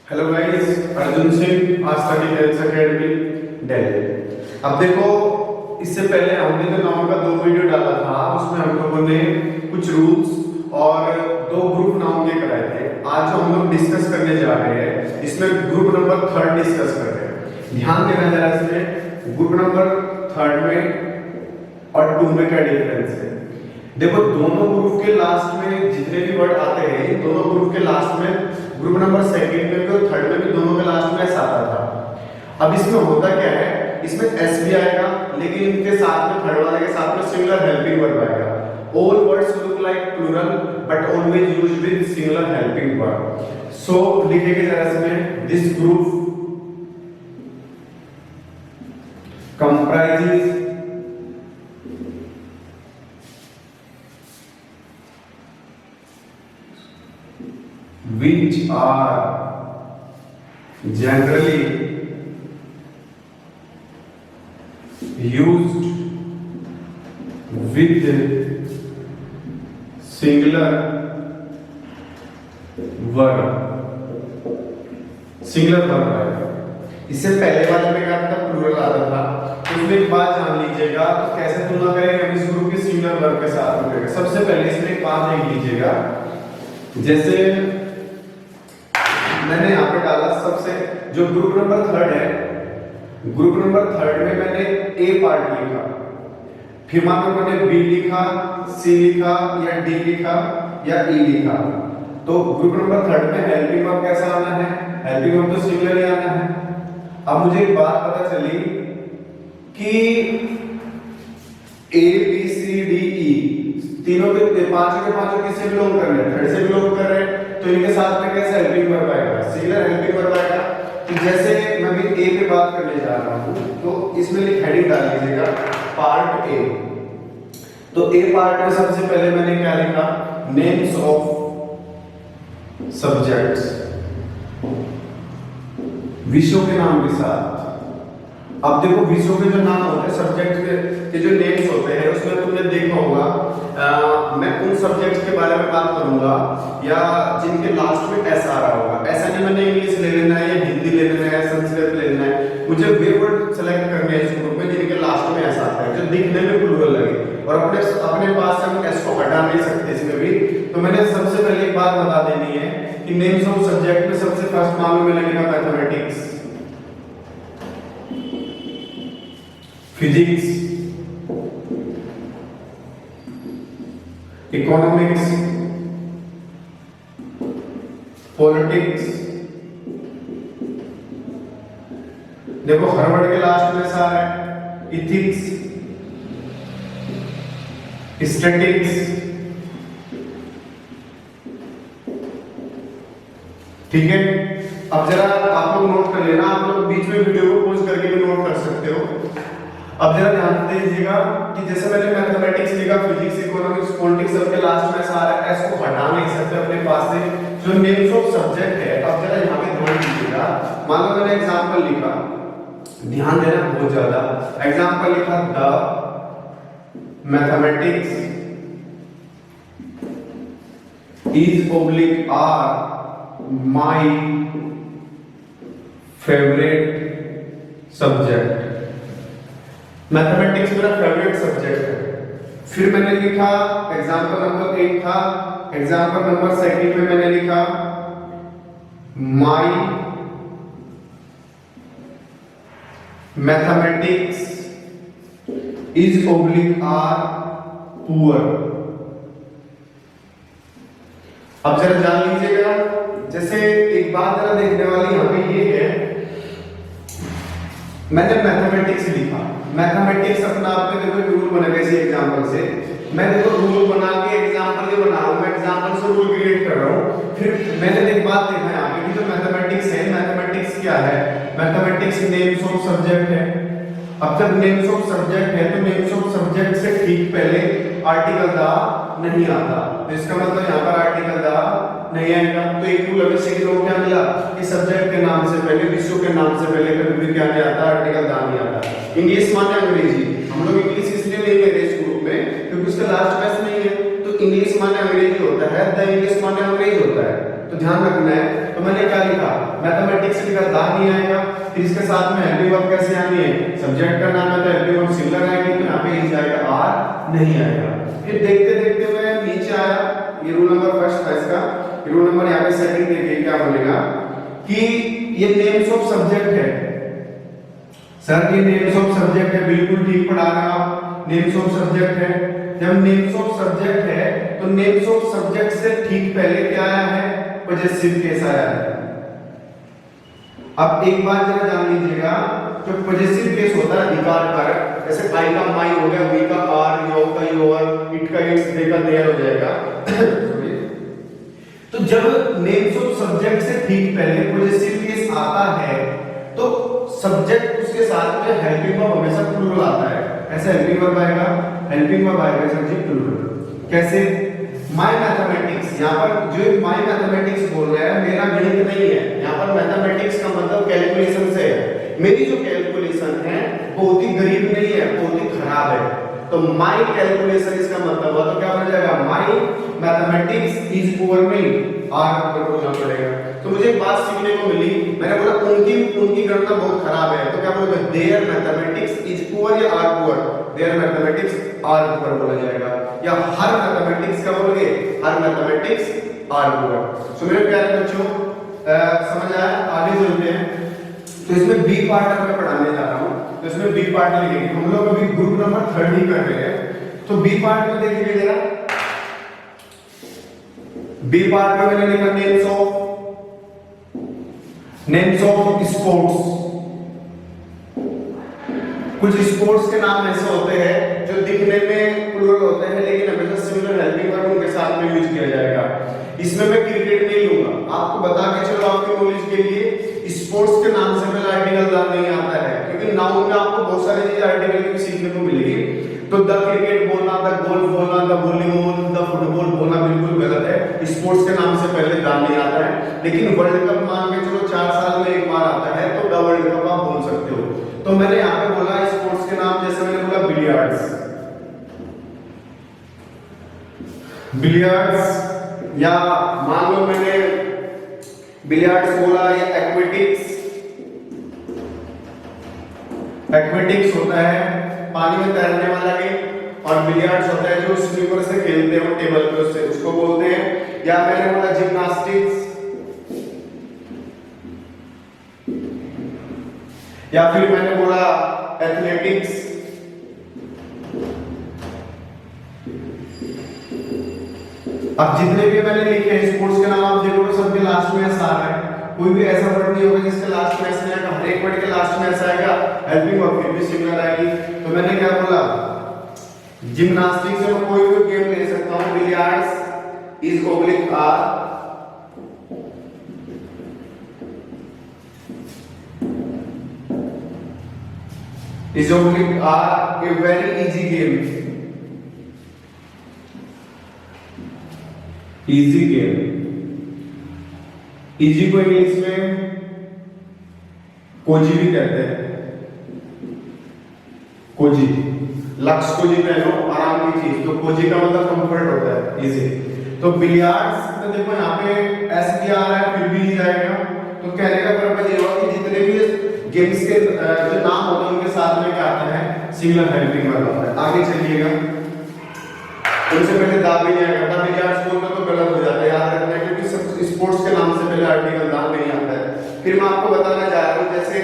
Hello guys, Arjun Singh, आज study health academy Delhi. अब देखो, इससे पहले हमने जो नाउन का 2 वीडियो डाला था उसमें हम लोगों ने कुछ रूल्स और 2 ग्रुप नाउन के कराए थे। आज जो हम लोग डिस्कस करने जा रहे हैं इसमें ग्रुप नंबर 3 डिस्कस कर रहे हैं। ध्यान देना जरा, इसमें ग्रुप नंबर 3 में और 2 में क्या डिफरेंस है। देखो, दोनों ग्रुप के लास्ट में जितने भी वर्ड आते हैं, दोनों ग्रुप के लास्ट में, ग्रुप नंबर 2 में भी और 3 में भी, दोनों के लास्ट में ऐसा आता था। अब इसमें होता क्या है, इसमें एस भी आएगा, लेकिन इनके साथ में थर्ड वाले के साथ में सिंगुलर हेल्पिंग वर्ब आएगा। All words look like plural but always used with singular helping verb. So लिखेंगे जरा इसमें, this group comprises which are generally used with singular verb। Singular verb है। इससे पहले वाले में क्या था, प्लूरल आता था। उसमें एक बात जान लीजिएगा, तो कैसे तुलना करेंगे हम इस ग्रुप के सिंगुलर वर्ब के साथ में। सबसे पहले इसमें एक बात देख लीजिएगा, जैसे मैंने यहाँ पे डाला, सबसे जो ग्रुप नंबर 3 है, ग्रुप नंबर 3 में मैंने ए पार्ट लिखा, फिर मान लो मैंने बी लिखा, सी लिखा या डी लिखा या ई लिखा। तो ग्रुप नंबर 3 में हेल्पिंग वर्ब कैसा आना है, हेल्पिंग वर्ब तो सिंगुलर ही आना है। अब मुझे एक बात पता चली कि A B C D E तीनों के पांचों किससे बिलोंग कर रहे हैं, थर्ड से बिलोंग कर रहे हैं। तो इनके साथ में कैसे हेल्पिंग वर्ब आएगा, सिंगुलर हेल्पिंग वर्ब आएगा। तो जैसे मैं भी ए पे बात करने जा रहा हूं, तो इसमें हेडिंग डाल लीजिएगा, पार्ट ए। तो ए पार्ट में सबसे पहले मैंने क्या लिखा, नेम्स ऑफ सब्जेक्ट्स, विषयों के नाम के साथ। अब देखो, विषयों के जो नाम होते हैं, सब्जेक्ट के जो नेम्स होते हैं, उसमें तुमने देखा होगा, मैं उन सब्जेक्ट्स के बारे में बात करूंगा या जिनके लास्ट में एस आ रहा होगा। ऐसा नहीं मैंने इंग्लिश ले लेना है या हिंदी ले लेना है या संस्कृत ले लेना है, मुझे वे वर्ड सेलेक्ट करने हैं इस ग्रुप में जिनके लास्ट में एस आता है, जो दिखने में प्लूरल लगे और अपने पास से हम एस को हटा नहीं सकते इसमें भी। तो मैंने सबसे पहले एक बात बता देनी है कि नेम्स ऑफ सब्जेक्ट में सबसे फर्स्ट मालूम में लगेगा मैथमेटिक्स, फिजिक्स, इकोनॉमिक्स, पॉलिटिक्स। देखो, हर वर्ड के लास्ट में सा है, इथिक्स, स्टैटिक्स। ठीक है, अब जरा आप लोग नोट कर लेना, आप लोग बीच में वीडियो को पॉज करके भी नोट कर सकते हो। अब जरा ध्यान दीजिएगा कि जैसे मैंने मैथमेटिक्स लिखा, फिजिक्स, इकोनॉमिक्स, पॉलिटिक्स, सबके लास्ट में सारा एस को हटा नहीं सकते अपने पास से, जो नेम्स ऑफ सब्जेक्ट है। अब जरा यहाँ पे ध्यान दीजिएगा, मान लो मैंने एग्जांपल लिखा, ध्यान देना बहुत ज्यादा, एग्जांपल लिखा, the mathematics is oblique are my favourite subject. Mathematics मेरा फेवरेट सब्जेक्ट है। फिर मैंने लिखा, एग्जांपल नंबर 1 था, एग्जांपल नंबर 2 में मैंने लिखा, my mathematics is oblique are poor. अब जरा जान लीजिएगा, जैसे एक बात जरा देखने वाली यहाँ पे ये है, मैंने मैथमेटिक्स लिखा, मैथमेटिक्स अपना आप में देखो एक रूल बना इसी एग्जांपल से। मैं देखो रूल बना के एग्जांपल ये बना रहा हूं, मैं एग्जांपल से रूल क्रिएट कर रहा हूं। फिर मैंने एक बात देखा यहाँ पे कि जो मैथमेटिक्स है, मैथमेटिक्स क्या है, मैथमेटिक्स नेम्स ऑफ सब्जेक्ट है। अब जब नेम्स ऑफ सब्जेक्ट है तो नेम्स ऑफ सब्जेक्ट से ठीक पहले आर्टिकल दा नहीं आता, तो इसका मतलब यहाँ पर आर्टिकल दा नहीं आएगा। तो एक रूल हमें सीखने को क्या मिला कि सब्जेक्ट के नाम से पहले, विषयों के नाम से पहले कभी भी क्या नहीं आता, आर्टिकल दा नहीं आता। इंग्लिश माने अंग्रेजी, हम लोग इंग्लिश इसलिए नहीं ले रहे इस ग्रुप में क्योंकि उसका लास्ट में नहीं है। तो इंग्लिश माने अंग्रेजी होता है, द इंग्लिश माने अंग्रेज होता है। तो ध्यान रखना है तो मैंने क्या लिखा, मैथमेटिक्स लिखा, दा नहीं आएगा। फिर इसके साथ में हेल्पिंग वर्ब कैसे आनी है, सब्जेक्ट का नाम है तो हेल्पिंग वर्ब सिंगुलर आएगी, तो यहाँ पे इज आएगा, आर नहीं आएगा। फिर देखते देखते मैं नीचे आया, ये रूल नंबर फर्स्ट था इसका, रूल नंबर यहाँ पे सेकंड देखिए क्या बोलेगा कि ये नेम्स ऑफ सब्जेक्ट है। सर ये नेम्स ऑफ सब्जेक्ट है, बिल्कुल ठीक पढ़ा रहे हो आप, नेम्स ऑफ सब्जेक्ट है। जब नेम्स ऑफ सब्जेक्ट है तो नेम्स ऑफ सब्जेक्ट से ठीक पहले क्या आया है, पॉजेसिव केस आया है। अब एक बात जरा जान लीजिएगा, जो पॉजेसिव केस होता है अधिकार कारक, जैसे आई का माई हो गया, वी का आर, यो का योर, इट का इट्स, दे का देयर हो जाएगा। तो जब नेम्स ऑफ सब्जेक्ट से ठीक पहले पॉजेसिव केस आता है तो सब्जेक्ट उसके साथ में हेल्पिंग वर्ब हमेशा प्लूरल आता है। ऐसे हेल्पिंग वर्ब आएगा, हेल्पिंग वर्ब आएगा सर जी प्लूरल। कैसे, माय मैथमेटिक्स, यहाँ पर जो माय मैथमेटिक्स बोल रहा है मेरा गणित नहीं है, यहाँ पर मैथमेटिक्स का मतलब कैलकुलेशन से है। मेरी जो कैलकुलेशन है बहुत ही गरीब नहीं है, बहुत ही खराब है। तो माय कैलकुलेशन इसका मतलब हुआ, तो क्या बन जाएगा, माय मैथमेटिक्स इज पुअर में, आर पर बोलना पड़ेगा। तो मुझे एक बात सीखने को मिली, मैंने बोला उनकी गणना बहुत खराब है, तो क्या बोलोगे, देयर मैथमेटिक्स इज पुअर या are poor, their mathematics are poor बोला जाएगा, या हर मैथमेटिक्स का बोलोगे, her mathematics are poor. So मेरे प्यारे बच्चों समझ आया, आगे चलते हैं। तो इसमें बी पार्ट मैं पढ़ाने जा रहा हूं, तो इसमें बी पार्ट लिखेंगे हम लोग, अभी ग्रुप नंबर 3 ही कर रहे हैं। तो बी पार्ट में देखिए जरा, बी पार्ट में मैंने लिखा नेम्स ऑफ स्पोर्ट्स। कुछ स्पोर्ट्स के नाम ऐसे होते हैं जो दिखने में प्लूरल होते हैं लेकिन हमेशा सिंगुलर हेल्पिंग वर्ब उनके साथ में यूज किया जाएगा। इसमें मैं क्रिकेट नहीं लूंगा, आपको बता के चलो आपके नॉलेज के लिए, स्पोर्ट्स के नाम से पहले आर्टिकल दा नहीं आता है, क्योंकि नाउन में आपको बहुत सारी चीजें आर्टिकल की सीखने को मिलेगी। तो द क्रिकेट बोलना, द गोल्फ बोलना, द वॉलीबॉल, द फुटबॉल बोलना बिल्कुल गलत है। स्पोर्ट्स के नाम से पहले दा नहीं आता है, लेकिन वर्ल्ड कप मान के चलो 4 साल में एक बार आता है तो द वर्ल्ड कप आप बोल सकते हो। तो मैंने यहाँ पे बोला स्पोर्ट्स के नाम, जैसे मैंने बोला बिलियर्ड्स, या मान लो मैंने बिलियर्ड्स बोला, या एक्वेटिक्स होता है पानी में तैरने वाला गेम, और बिलियर्ड्स होता है जो स्विमर से खेलते हो टेबल पे, उससे उसको बोलते हैं। या मैंने बोला जिम्नास्टिक्स, या फिर मैंने बोला एथलेटिक्स। अब जितने भी मैंने लिखे हैं स्पोर्ट्स के नाम, आप देखोगे सबके लास्ट में एस आ रहा है, कोई भी ऐसा वर्ड नहीं होगा जिसके लास्ट में एस नहीं आएगा, हर एक वर्ड के लास्ट में एस आएगा, हेल्पिंग वर्ब फिर भी सिंगुलर आएगी। तो मैंने क्या बोला, जिम्नास्टिक्स से मैं कोई भी गेम ले सकता हूं, billiards is oblique are, is oblique are a very easy game, easy game। easy को इंग्लिश में कोजी भी कहते हैं, कोजी, लक्स कोजी पहनो, आराम की चीज, तो कोजी का मतलब कंफर्ट होता है, इजी। तो बिलियर्ड्स तो देखो यहाँ पे एस भी आ रहा है फिर भी जाएगा, तो कहने का पर्पस ये हुआ कि जितने भी गेम्स के जो नाम होते हैं उनके साथ में क्या आता है, सिंगुलर हेल्पिंग वर्ब आता है। आगे चलिएगा, उनसे पहले दा भी नहीं आएगा, दा बिलियर्ड्स बोलते तो गलत हो जाता है, याद रखना, क्योंकि सब स्पोर्ट्स के नाम से पहले आर्टिकल दा नहीं आता है। फिर मैं आपको बताना चाह रहा हूँ, जैसे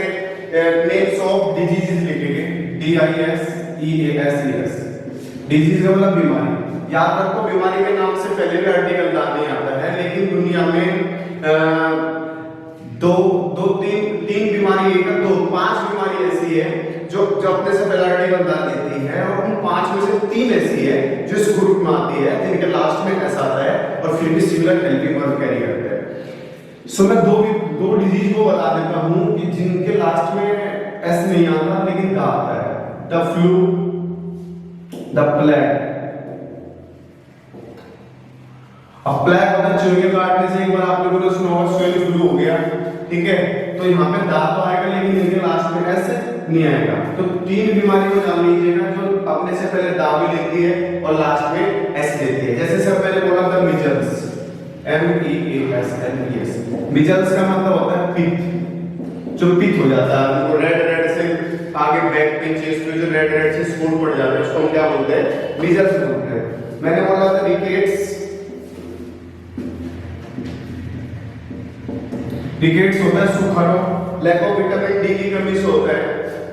नेम्स ऑफ डिजीजेस लिखेंगे, DISEASES, डिजीज का मतलब बीमारी। याद रखो बीमारी के नाम से पहले भी आर्टिकल दा नहीं आता है, लेकिन दुनिया में तीन बीमारी, एक दो 5 बीमारी ऐसी है जो अपने से पहला आर्टिकल दा देती है, और उन 5 में से 3 ऐसी है जो इस ग्रुप में आती है, जिनके लास्ट में ऐसा आता है और फिर भी सिंगुलर हेल्पिंग वर्ब कैरी करते हैं। सो मैं दो डिजीज को बता देता हूं कि जिनके लास्ट में एस नहीं आता लेकिन दा आता है, द फ्लू, द प्लेग। अब प्लेग होता है चूहे काटने से, एक बार आपने बोला सुना होगा स्वेल फ्लू हो गया, ठीक है, तो यहाँ पे दा तो आएगा लेकिन इनके लास्ट में एस नहीं आएगा। तो 3 बीमारी को जान लीजिएगा जो अपने से पहले दा भी लेती है और लास्ट में एस लेती है। जैसे सब पहले बोला था मिजल्स, MEAS, MPS। मिजल्स का मतलब होता है पित्त, जो पित्त हो जाता है, वो रेड रेड से आगे बैक पे चेस्ट पे जो रेड रेड से स्पॉट पड़ जाता है, उसको हम क्या बोलते हैं? मिजल्स बोलते हैं। मैंने बोला था रिकेट्स, रिकेट्स होता है सूखा रोग, लैक ऑफ विटामिन डी की कमी से होता है।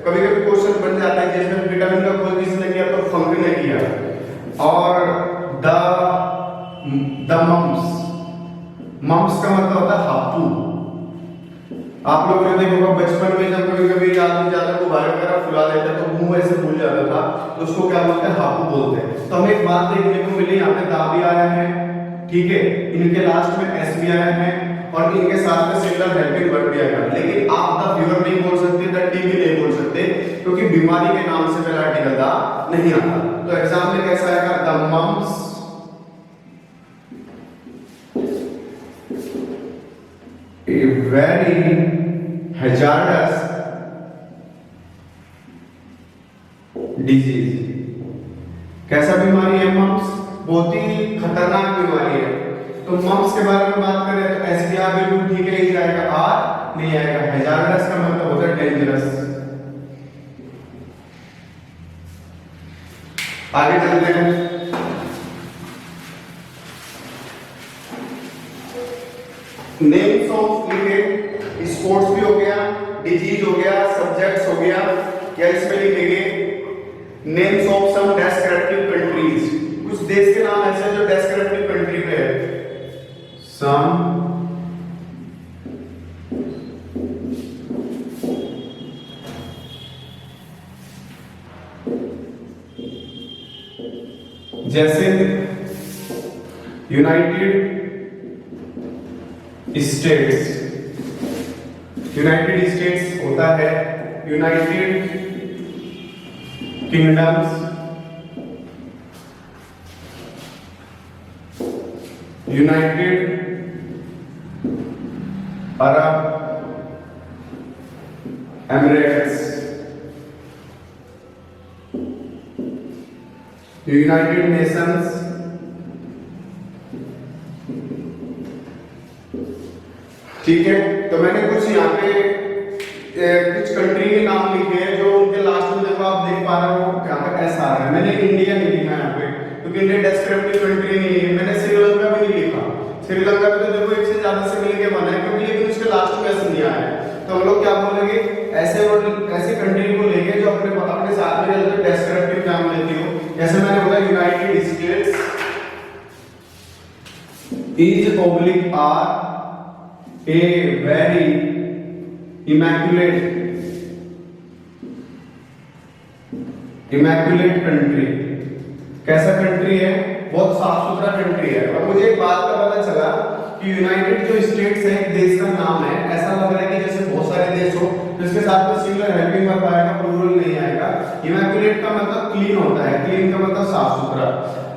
कभी कभी क्वेश्चन बन जाता है जिसमें विटामिन का कोई किसी ने किया तो फंक ने किया। और द मम्स, मम्स का मतलब होता है हापू। आप लोगों ने देखा होगा बचपन में जब कभी कभी आदमी ज्यादा गुब्बारे वगैरह फुला देता है तो मुंह ऐसे फूल जाता था, तो उसको क्या बोलते हैं? हापू बोलते हैं। तो हमें एक बात देखने को मिली, यहाँ पे दा भी आया है, ठीक है, इनके लास्ट में एस भी आया है और इनके साथ में सिंगल हेल्पिंग वर्ड भी आएगा। लेकिन आप द फीवर नहीं बोल सकते, द टीबी नहीं बोल सकते, क्योंकि बीमारी के नाम से पहला आर्टिकल दा नहीं आता। तो एग्जाम में कैसा आएगा? The mumps a very hazardous disease। कैसा बीमारी है मम्स? बहुत ही खतरनाक बीमारी है। तो मम्स के बारे में बात करें तो एसडीआर बिल्कुल ठीक है, ही जाएगा, आर नहीं आएगा। हैजार्डस का मतलब होता है डेंजरस। आगे चलते हैं। नेम्स ऑफ लिखे, स्पोर्ट्स भी हो गया, डिजीज हो गया, सब्जेक्ट्स हो गया, या इसमें लिखेंगे names of some descriptive countries. कुछ देश के नाम ऐसे जो डेस्क्रिप्टिव कंट्री पे है। सम जैसे यूनाइटेड स्टेट्स, यूनाइटेड स्टेट्स होता है United kingdoms, United Arab Emirates, United Nations, ठीक है। तो मैंने कुछ यहाँ पे कुछ कंट्री के नाम लिखे हैं जो उनके लास्ट में देखो आप देख पा रहे हो यहाँ पे एस आ रहा है। मैंने इंडिया नहीं लिखा यहाँ पे क्योंकि इंडिया डेस्क्रिप्टिव कंट्री नहीं है। मैंने श्रीलंका भी नहीं लिखा, श्रीलंका भी तो देखो एक से ज्यादा से मिलके बना है क्योंकि लेकिन उसके लास्ट में एस नहीं आया है। तो हम लोग क्या बोलेंगे? ऐसे ऐसे कंट्री को लेंगे जो अपने साथ में डेस्क्रिप्टिव नाम लेती हो। जैसे मैंने बोला United States is oblique are a very immaculate country। कैसा कंट्री है? बहुत साफ सुथरा कंट्री है। और मुझे एक बात का पता चला कि यूनाइटेड जो स्टेट्स है एक देश का नाम है। ऐसा लग रहा है कि जैसे बहुत सारे देश हो जिसके साथ में सिंगुलर हेल्पिंग वर्ब आएगा, प्लूरल नहीं आएगा। इमैक्युलेट का मतलब क्लीन होता है, क्लीन का मतलब साफ सुथरा।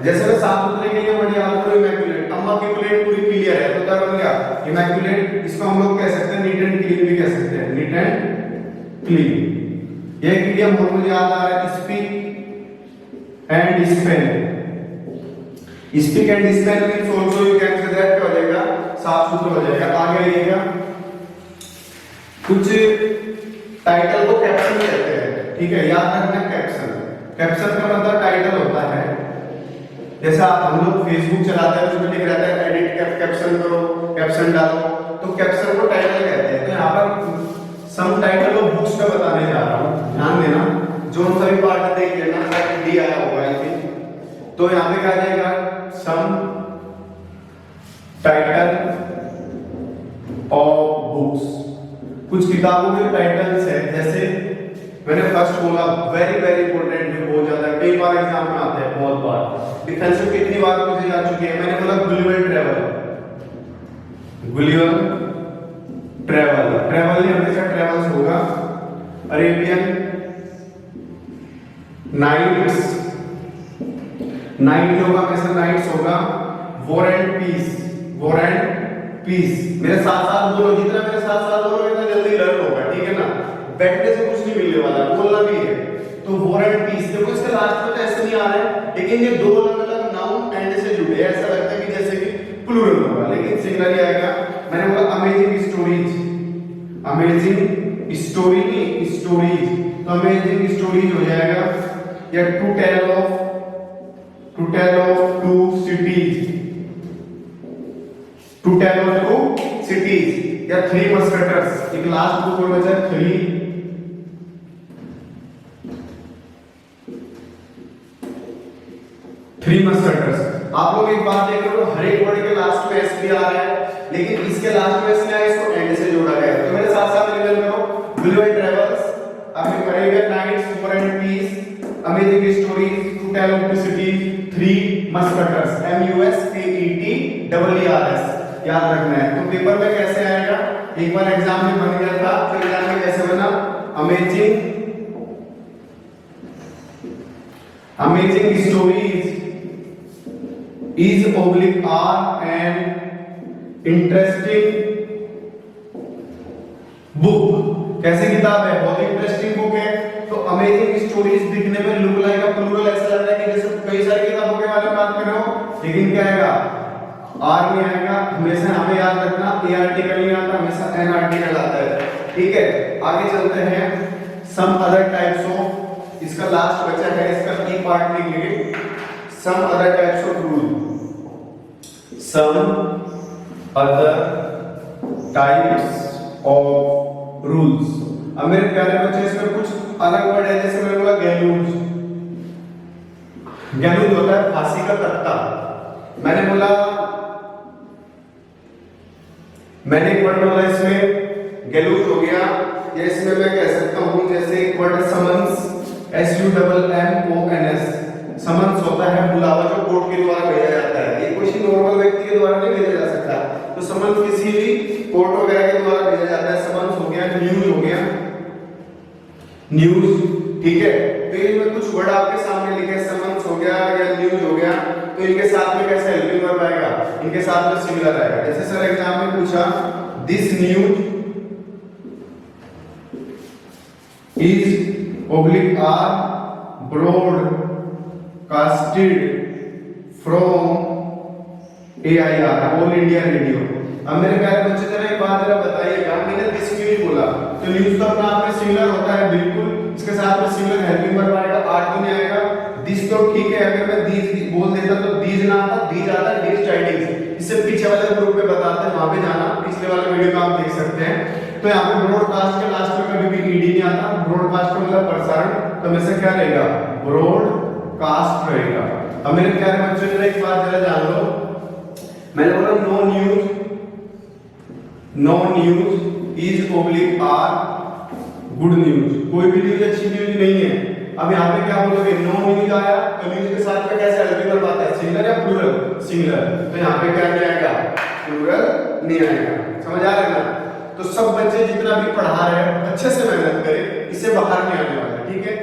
जैसे मैं साफ सुथरे के लिए बढ़िया आपको इमैक्युलेट, अम्मा की प्लेट पूरी क्लियर है तो क्या बन गया? इमैक्युलेट। इसको हम लोग कह सकते हैं नीट एंड क्लीन भी कह सकते हैं, नीट एंड क्लीन। ये इडियम मुझे याद आ रहा है, speak and spell. Speak and spell means also you can say that क्या हो जाएगा? साफ सुथरा हो जाएगा। आगे आइएगा, कुछ टाइटल को कैप्शन कहते हैं, ठीक है, याद रखना कैप्शन। कैप्शन का मतलब टाइटल होता है। जैसा हम लोग फेसबुक चलाते हैं उसमें लिख रहता है एडिट कैप्शन करो, कैप्शन डालो, तो कैप्शन को टाइटल कहते हैं। तो यहाँ पर सम टाइटल ऑफ बुक्स का बताने जा रहा हूँ, ध्यान देना। जो सभी पार्ट देख लेना, डी आया होगा आई थिंक। तो यहाँ पे क्या जाएगा? सम टाइटल ऑफ बुक्स। कुछ किताबों के टाइटल्स है, जैसे मैंने फर्स्ट बोला वेरी वेरी इंपॉर्टेंट है, बहुत ज्यादा, कई बार एग्जाम में आते हैं, बहुत बार। डिफेंसिव कितनी बार मुझे आ चुकी है? मैंने बोला Gulliver travel, Gulliver travel, travel ही हमेशा ट्रैवल्स होगा। अरेबियन नाइट्स, नाइट जो होगा हमेशा नाइट्स होगा। War and peace, war and peace. मेरे साथ साथ बोलो, जितना मेरे साथ साथ बोलोगे इतना जल्दी लर्न होगा, ठीक है ना? बैठने से कुछ नहीं मिलने वाला, बोलना भी है। तो वॉर एंड पीस, देखो इसके लास्ट में तो ऐसे नहीं आ रहा है, लेकिन ये दो अलग अलग नाउन एंड से जुड़े हैं। ऐसा लगता है कि जैसे कि प्लूरल होगा, लेकिन सिंगुलर ही आएगा। स्टोरीज, अमेजिंग स्टोरी नहीं स्टोरीज, तो अमेजिंग स्टोरीज हो जाएगा, या to tale of two cities, to tale of two cities, या थ्री मस्कटर्स। एक लास्ट बुक और बचा थ्री मस्कटर्स। आप लोग एक बात देख रहे हो, हर एक वर्ड के लास्ट में एस भी आ रहा है, लेकिन इसके लास्ट में एस नहीं आया, इसको एंड से जोड़ा गया है। तो मेरे साथ साथ रिवीजन करो, गुलिवर ट्रेवल्स, अभी करेगा nights, war and peace, amazing stories, two tale of two cities, three musketeers, MUSKETEERS, याद रखना है। तो पेपर में कैसे आएगा, एक बार एग्जाम में बन गया था, तो एग्जाम में कैसे बना, amazing stories is oblique are and interesting book. कैसी किताब है, बहुत इंटरेस्टिंग बुक है। तो अमेजिंग स्टोरीज दिखने में लुक लाइक प्लूरल, ऐसा लग रहा है कि जैसे कई सारी किताबों के बारे में बात कर रहे हो, लेकिन क्या आएगा, आर नहीं आएगा, हमेशा हमें याद रखना ए आर्टिकल नहीं आता, हमेशा एन आर्टिकल आता है, ठीक है। आगे चलते हैं, सम अदर टाइप्स ऑफ, इसका लास्ट बचा है, इसका ई पार्ट लिखेंगे, some other types of rule, some other types of rules. अब मेरे प्यारे बच्चे, इसमें कुछ अलग वर्ड है, जैसे मैंने बोला गैलूज, गैलूज होता है फांसी का तख्ता। मैंने एक वर्ड बोला इसमें गैलूज हो गया, या इसमें मैं कह सकता हूं जैसे एक वर्ड समन्स, SUMMONS, समन्स होता है बुलावा, जो कोर्ट के द्वारा भेजा जाता है। ये किसी नॉर्मल व्यक्ति के द्वारा नहीं भेजा जा सकता, तो समन्स किसी भी कोर्ट वगैरह के द्वारा भेजा जाता है। समन्स हो गया, न्यूज हो गया, न्यूज, ठीक है। तो इनमें कुछ वर्ड आपके सामने लिखे, समन्स हो गया या न्यूज हो गया, तो इनके साथ में कैसे हेल्पिंग वर्ब आएगा, इनके साथ में सिमिलर आएगा। जैसे सर एग्जाम में पूछा, this news is oblique are broadcasted from AIR, All India Radio. अब मेरे प्यारे बच्चे जरा एक बात जरा बताइएगा, मैंने दिस न्यूज बोला, तो न्यूज तो अपना आप में सिमिलर होता है बिल्कुल, इसके साथ में सिमिलर हेल्पिंग वर्ब आएगा, आर तो नहीं आएगा। दिस तो ठीक है, अगर मैं दीज बोल देता तो दीज ना आता, दीज आता दिस टाइडिंग्स। इससे पीछे वाले ग्रुप में बताते हैं, वहां पे जाना, पिछले वाले वीडियो में आप देख सकते हैं। तो यहाँ पे ब्रॉडकास्ट के लास्ट में कभी भी ईडी नहीं आता, ब्रॉडकास्ट का मतलब प्रसारण, तो में से क्या रहेगा, ब्रॉडकास्ट रहेगा। अब मेरे प्यारे बच्चों जरा एक बात जरा जान लो, मैंने बोला no news is oblique are good news, कोई भी न्यूज अच्छी न्यूज नहीं है। अब यहाँ पे क्या बोलोगे, नो न्यूज आया, तो न्यूज के साथ में कैसे हेल्पिंग वर्ब आता है, सिंगुलर या प्लूरल, सिंगुलर, तो यहाँ पे क्या नहीं आएगा, प्लूरल नहीं आएगा। समझ आ रहा है ना। तो सब बच्चे जितना भी पढ़ा रहे हैं अच्छे से मेहनत करें, इससे बाहर नहीं आने वाला, ठीक है।